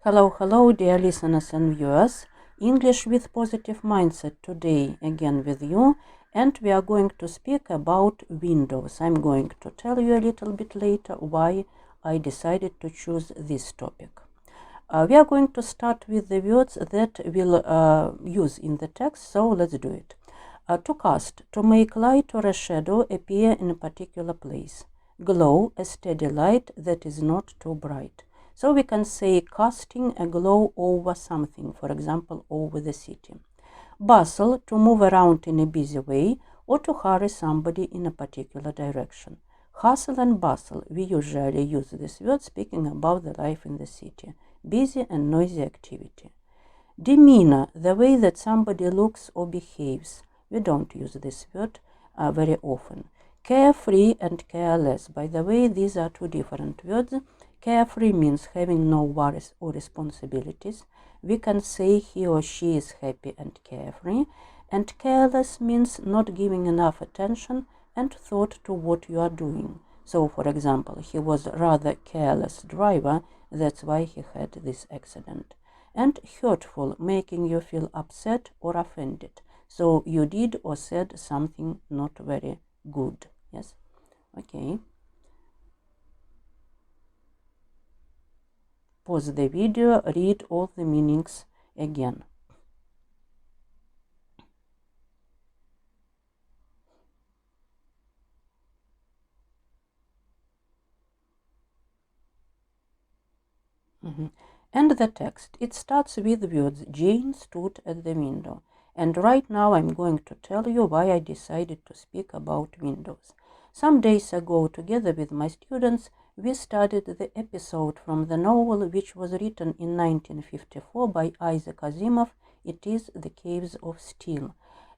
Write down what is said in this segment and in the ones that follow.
Hello, dear listeners and viewers. English with Positive Mindset today again with you, and we are going to speak about windows. I'm going to tell you a little bit later why I decided to choose this topic. We are going to start with the words that we'll use in the text, so let's do it. To cast, to make light or a shadow appear in a particular place. Glow, a steady light that is not too bright. So we can say casting a glow over something, for example, over the city. Bustle, to move around in a busy way or to hurry somebody in a particular direction. Hustle and bustle, we usually use this word speaking about the life in the city, busy and noisy activity. Demeanor, the way that somebody looks or behaves. We don't use this word very often. Carefree and careless. By the way, these are two different words. Carefree means having no worries or responsibilities. We can say he or she is happy and carefree. And careless means not giving enough attention and thought to what you are doing. So, for example, he was rather careless driver, that's why he had this accident. And hurtful, making you feel upset or offended. So you did or said something not very good. Yes? Okay. Pause the video, read all the meanings again. And the text. It starts with words, Jane stood at the window. And right now I'm going to tell you why I decided to speak about windows. Some days ago, together with my students, we studied the episode from the novel which was written in 1954 by Isaac Asimov. It is The Caves of Steel.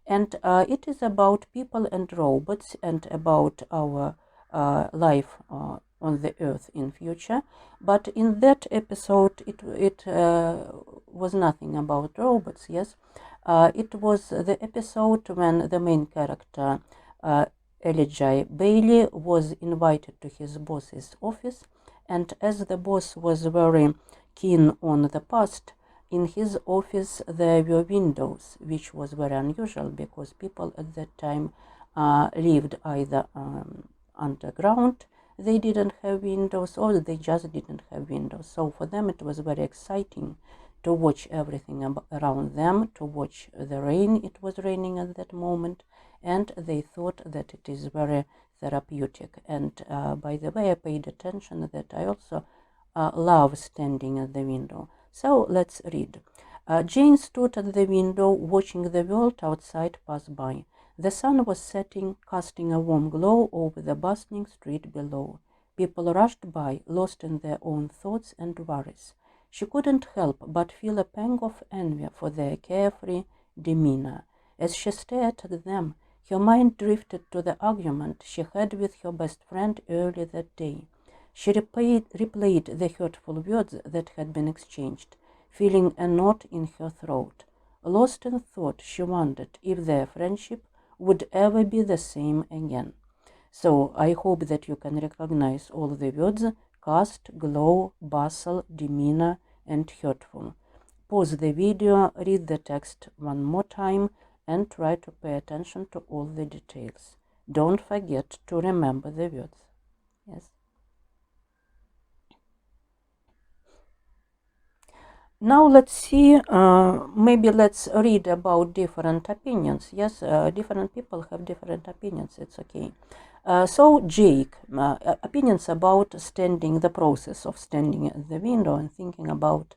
And it is about people and robots and about our life on the earth in future. But in that episode, it was nothing about robots, yes. It was the episode when the main character, Elijah Bailey, was invited to his boss's office, and as the boss was very keen on the past, in his office there were windows, which was very unusual because people at that time lived either underground, they didn't have windows, or they just didn't have windows. So for them it was very exciting to watch everything around them, to watch the rain. It was raining at that moment, and they thought that it is very therapeutic. And by the way, I paid attention that I also love standing at the window. So let's read. Jane stood at the window watching the world outside pass by. The sun was setting, casting a warm glow over the bustling street below. People rushed by, lost in their own thoughts and worries. She couldn't help but feel a pang of envy for their carefree demeanor. As she stared at them, her mind drifted to the argument she had with her best friend earlier that day. She replayed the hurtful words that had been exchanged, feeling a knot in her throat. Lost in thought, she wondered if their friendship would ever be the same again. So I hope that you can recognize all the words: cast, glow, bustle, demeanor, and hurtful. Pause the video, read the text one more time, and try to pay attention to all the details. Don't forget to remember the words. Yes. Now let's see, maybe let's read about different opinions. Yes, different people have different opinions, it's okay. So Jake, opinions about standing, the process of standing at the window and thinking about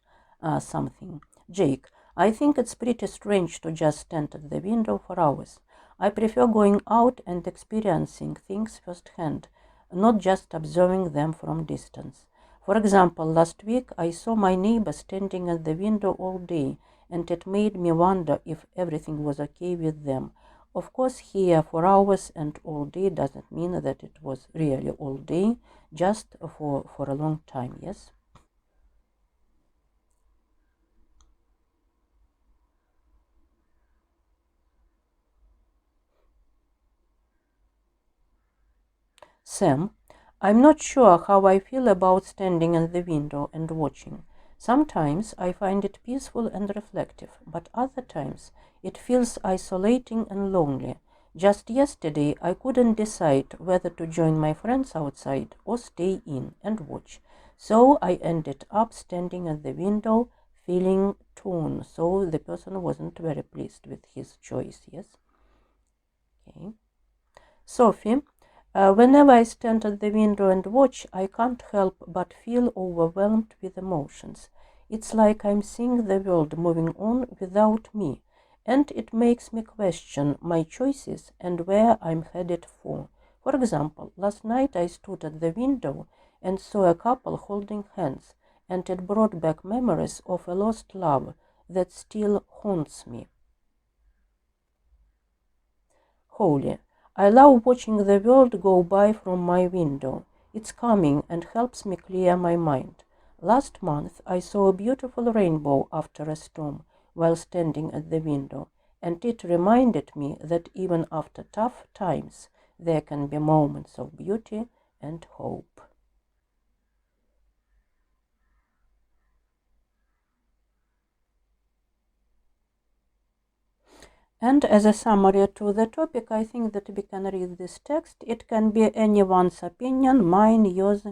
something. Jake, I think it's pretty strange to just stand at the window for hours. I prefer going out and experiencing things firsthand, not just observing them from distance. For example, last week I saw my neighbor standing at the window all day, and it made me wonder if everything was okay with them. Of course, here for hours and all day doesn't mean that it was really all day, just for a long time, yes? Sam, I'm not sure how I feel about standing at the window and watching. Sometimes I find it peaceful and reflective, but other times it feels isolating and lonely. Just yesterday I couldn't decide whether to join my friends outside or stay in and watch. So I ended up standing at the window feeling torn. So the person wasn't very pleased with his choice, yes? Okay. Sophie, whenever I stand at the window and watch, I can't help but feel overwhelmed with emotions. It's like I'm seeing the world moving on without me, and it makes me question my choices and where I'm headed for. For example, last night I stood at the window and saw a couple holding hands, and it brought back memories of a lost love that still haunts me. Holy. I love watching the world go by from my window. It's calming and helps me clear my mind. Last month I saw a beautiful rainbow after a storm while standing at the window, and it reminded me that even after tough times there can be moments of beauty and hope. And as a summary to the topic, I think that we can read this text. It can be anyone's opinion, mine, yours.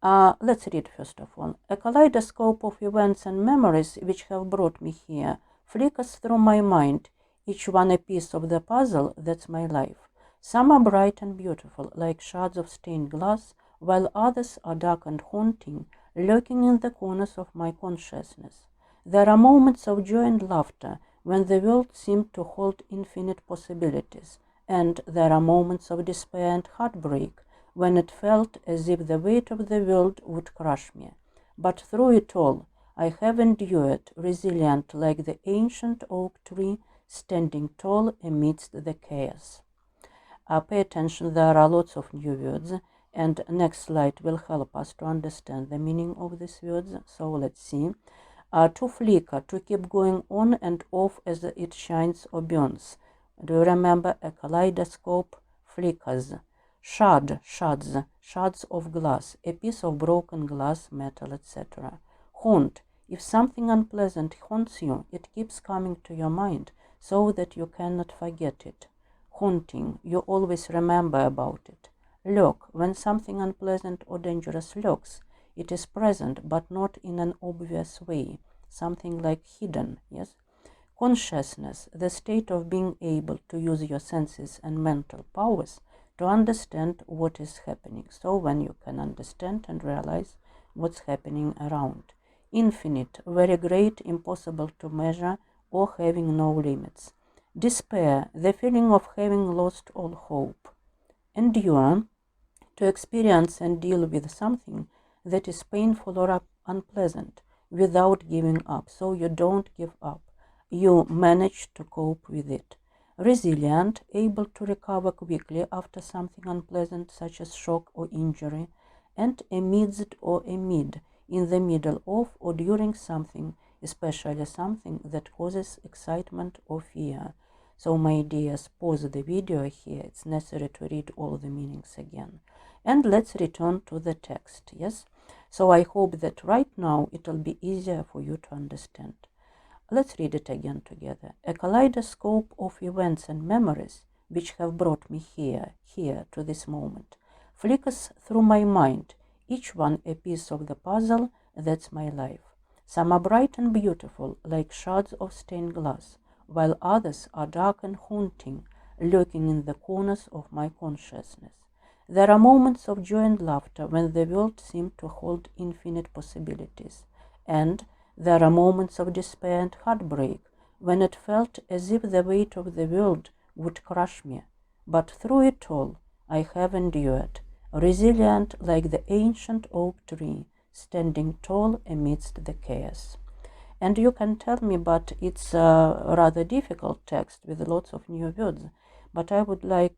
Let's read first of all. A kaleidoscope of events and memories which have brought me here flickers through my mind, each one a piece of the puzzle that's my life. Some are bright and beautiful, like shards of stained glass, while others are dark and haunting, lurking in the corners of my consciousness. There are moments of joy and laughter when the world seemed to hold infinite possibilities, and there are moments of despair and heartbreak when it felt as if the weight of the world would crush me. But through it all, I have endured, resilient like the ancient oak tree standing tall amidst the chaos. Pay attention, there are lots of new words, and next slide will help us to understand the meaning of these words. So let's see. To flicker, to keep going on and off as it shines or burns. Do you remember a kaleidoscope flickers? Shards of glass, a piece of broken glass, metal, etc. Haunt, if something unpleasant haunts you, it keeps coming to your mind so that you cannot forget it. Haunting, you always remember about it. Lurk, when something unpleasant or dangerous lurks, it is present but not in an obvious way, something like hidden, yes? Consciousness, the state of being able to use your senses and mental powers to understand what is happening. So when you can understand and realize what's happening around. Infinite, very great, impossible to measure, or having no limits. Despair, the feeling of having lost all hope. Endure, to experience and deal with something that is painful or unpleasant without giving up. So you don't give up. You manage to cope with it. Resilient, able to recover quickly after something unpleasant such as shock or injury, and amidst or amid, in the middle of or during something, especially something that causes excitement or fear. So my dears, pause the video here, it's necessary to read all the meanings again. And let's return to the text, yes? So I hope that right now it will be easier for you to understand. Let's read it again together. A kaleidoscope of events and memories which have brought me here to this moment, flickers through my mind, each one a piece of the puzzle that's my life. Some are bright and beautiful, like shards of stained glass, while others are dark and haunting, lurking in the corners of my consciousness. There are moments of joy and laughter when the world seemed to hold infinite possibilities, and there are moments of despair and heartbreak when it felt as if the weight of the world would crush me. But through it all, I have endured, resilient like the ancient oak tree, standing tall amidst the chaos. And you can tell me, but it's a rather difficult text with lots of new words. But I would like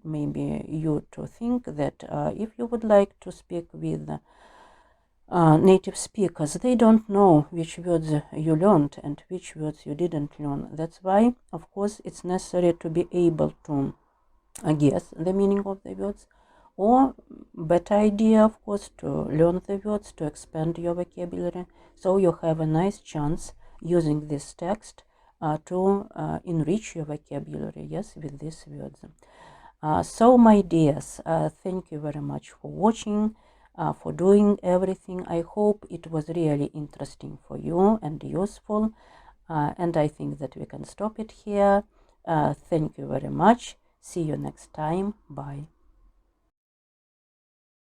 maybe you to think that if you would like to speak with native speakers, they don't know which words you learned and which words you didn't learn. That's why, of course, it's necessary to be able to guess the meaning of the words or better idea, of course, to learn the words, to expand your vocabulary. So you have a nice chance using this text to enrich your vocabulary, yes, with these words. So my dears, thank you very much for watching, for doing everything. I hope it was really interesting for you and useful, and I think that we can stop it here. Thank you very much. See you next time. Bye.